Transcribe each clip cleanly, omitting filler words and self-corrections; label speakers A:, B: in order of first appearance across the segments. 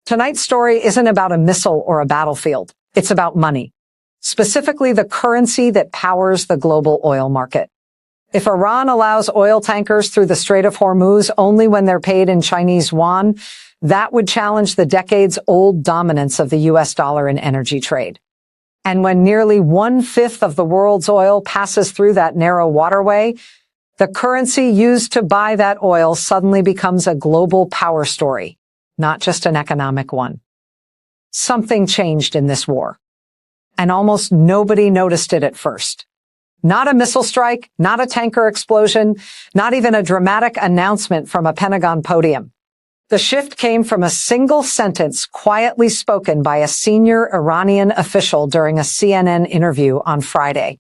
A: Tonight's story isn't about a missile or a battlefield. It's about money, specifically the currency that powers the global oil market. If Iran allows oil tankers through the Strait of Hormuz only when they're paid in Chinese yuan, that would challenge the decades-old dominance of the U.S. dollar in energy trade. And when nearly 1/5 of the world's oil passes through that narrow waterway, the currency used to buy that oil suddenly becomes a global power story, not just an economic one. Something changed in this war, and almost nobody noticed it at first. Not a missile strike, not a tanker explosion, not even a dramatic announcement from a Pentagon podium. The shift came from a single sentence quietly spoken by a senior Iranian official during a CNN interview on Friday.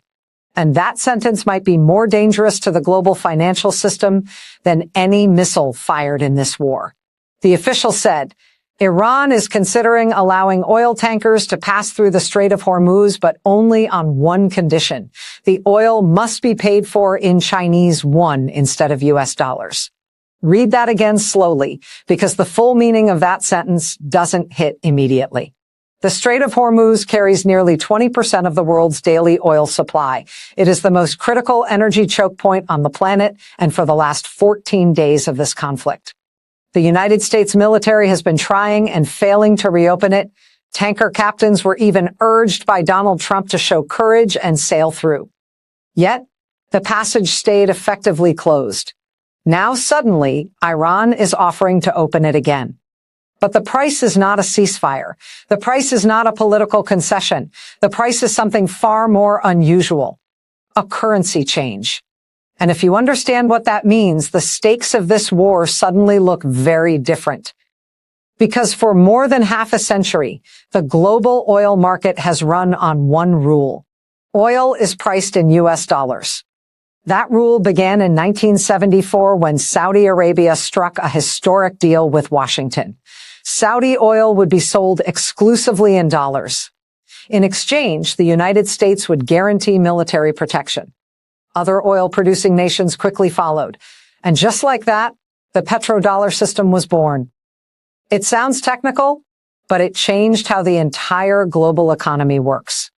A: And that sentence might be more dangerous to the global financial system than any missile fired in this war. The official said, Iran is considering allowing oil tankers to pass through the Strait of Hormuz, but only on one condition. The oil must be paid for in Chinese yuan instead of U.S. dollars. Read that again slowly, because the full meaning of that sentence doesn't hit immediately. The Strait of Hormuz carries nearly 20% of the world's daily oil supply. It is the most critical energy choke point on the planet, and for the last 14 days of this conflict. The United States military has been trying and failing to reopen it. Tanker captains were even urged by Donald Trump to show courage and sail through. Yet, the passage stayed effectively closed. Now suddenly, Iran is offering to open it again. But the price is not a ceasefire. The price is not a political concession. The price is something far more unusual. A currency change. And if you understand what that means, the stakes of this war suddenly look very different. Because for more than half a century, the global oil market has run on one rule. Oil is priced in U.S. dollars. That rule began in 1974 when Saudi Arabia struck a historic deal with Washington. Saudi oil would be sold exclusively in dollars. In exchange, the United States would guarantee military protection. Other oil-producing nations quickly followed. And just like that, the petrodollar system was born. It sounds technical, but it changed how the entire global economy works.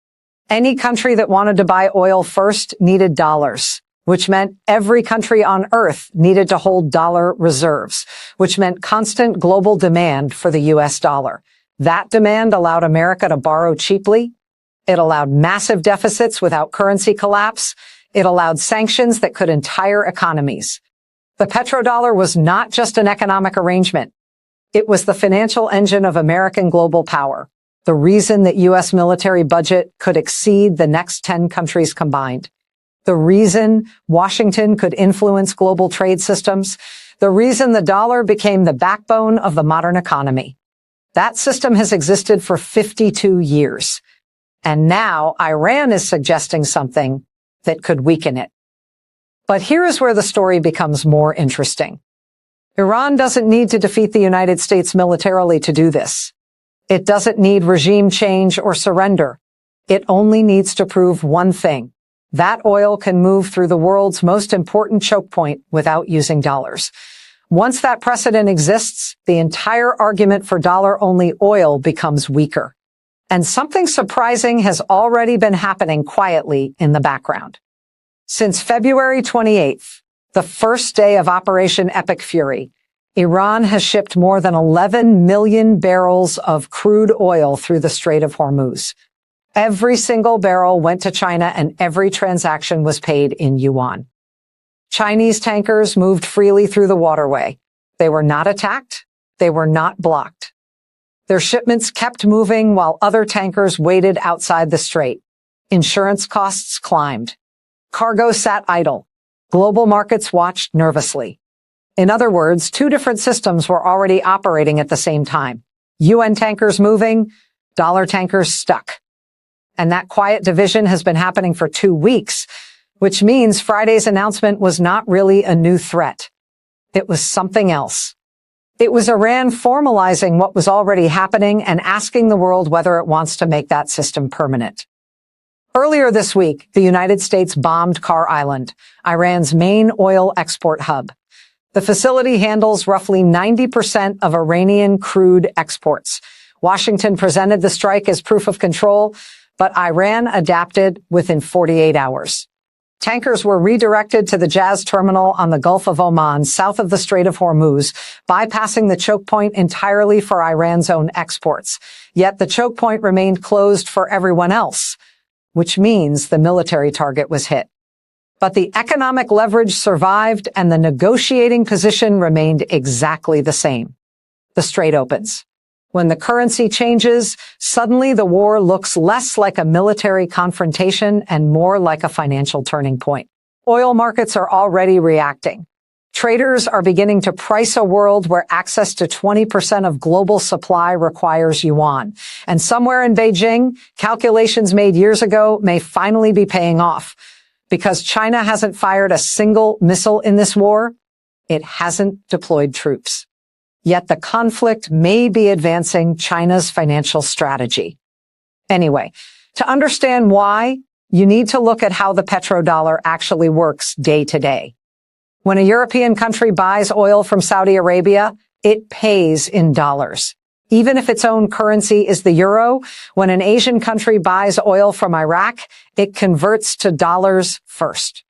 A: Any country that wanted to buy oil first needed dollars, which meant every country on Earth needed to hold dollar reserves, which meant constant global demand for the U.S. dollar. That demand allowed America to borrow cheaply. It allowed massive deficits without currency collapse. It allowed sanctions that could entire economies. The petrodollar was not just an economic arrangement. It was the financial engine of American global power, the reason that U.S. military budget could exceed the next 10 countries combined, the reason Washington could influence global trade systems, the reason the dollar became the backbone of the modern economy. That system has existed for 52 years. And now Iran is suggesting something that could weaken it. But here is where the story becomes more interesting. Iran doesn't need to defeat the United States militarily to do this. It doesn't need regime change or surrender. It only needs to prove one thing. That oil can move through the world's most important choke point without using dollars. Once that precedent exists, the entire argument for dollar-only oil becomes weaker. And something surprising has already been happening quietly in the background. Since February 28th, the first day of Operation Epic Fury, Iran has shipped more than 11 million barrels of crude oil through the Strait of Hormuz. Every single barrel went to China and every transaction was paid in yuan. Chinese tankers moved freely through the waterway. They were not attacked. They were not blocked. Their shipments kept moving while other tankers waited outside the strait. Insurance costs climbed. Cargo sat idle. Global markets watched nervously. In other words, two different systems were already operating at the same time. UN tankers moving, dollar tankers stuck. And that quiet division has been happening for 2 weeks, which means Friday's announcement was not really a new threat. It was something else. It was Iran formalizing what was already happening and asking the world whether it wants to make that system permanent. Earlier this week, the United States bombed Car Island, Iran's main oil export hub. The facility handles roughly 90% of Iranian crude exports. Washington presented the strike as proof of control, but Iran adapted within 48 hours. Tankers were redirected to the Jazz terminal on the Gulf of Oman, south of the Strait of Hormuz, bypassing the choke point entirely for Iran's own exports. Yet the choke point remained closed for everyone else, which means the military target was hit. But the economic leverage survived and the negotiating position remained exactly the same. The strait opens. When the currency changes, suddenly the war looks less like a military confrontation and more like a financial turning point. Oil markets are already reacting. Traders are beginning to price a world where access to 20% of global supply requires yuan. And somewhere in Beijing, calculations made years ago may finally be paying off. Because China hasn't fired a single missile in this war, it hasn't deployed troops. Yet the conflict may be advancing China's financial strategy. Anyway, to understand why, you need to look at how the petrodollar actually works day to day. When a European country buys oil from Saudi Arabia, it pays in dollars. Even if its own currency is the euro, when an Asian country buys oil from Iraq, it converts to dollars first.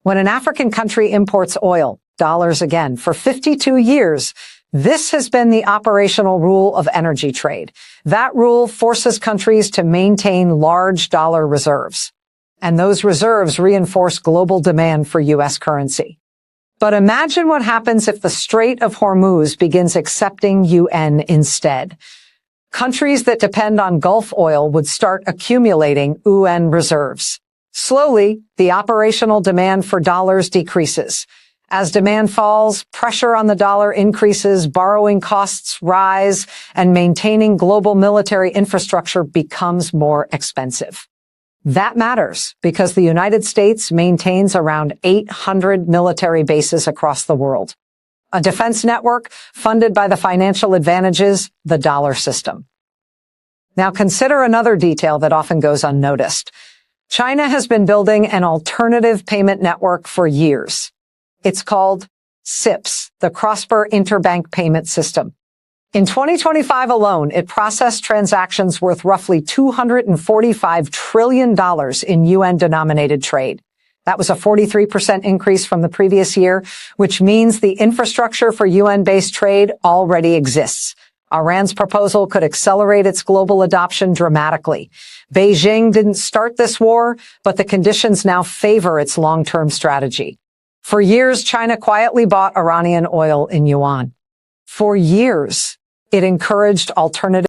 A: When an African country imports oil, dollars again. For 52 years, this has been the operational rule of energy trade. That rule forces countries to maintain large dollar reserves. And those reserves reinforce global demand for U.S. currency. But imagine what happens if the Strait of Hormuz begins accepting Yuan instead. Countries that depend on Gulf oil would start accumulating Yuan reserves. Slowly, the operational demand for dollars decreases. As demand falls, pressure on the dollar increases, borrowing costs rise, and maintaining global military infrastructure becomes more expensive. That matters because the United States maintains around 800 military bases across the world. A defense network funded by the financial advantages, the dollar system. Now consider another detail that often goes unnoticed. China has been building an alternative payment network for years. It's called CIPS, the Cross-Border Interbank Payment System. In 2025 alone, it processed transactions worth roughly $245 trillion in UN-denominated trade. That was a 43% increase from the previous year, which means the infrastructure for UN-based trade already exists. Iran's proposal could accelerate its global adoption dramatically. Beijing didn't start this war, but the conditions now favor its long-term strategy. For years, China quietly bought Iranian oil in yuan. For years, it encouraged alternative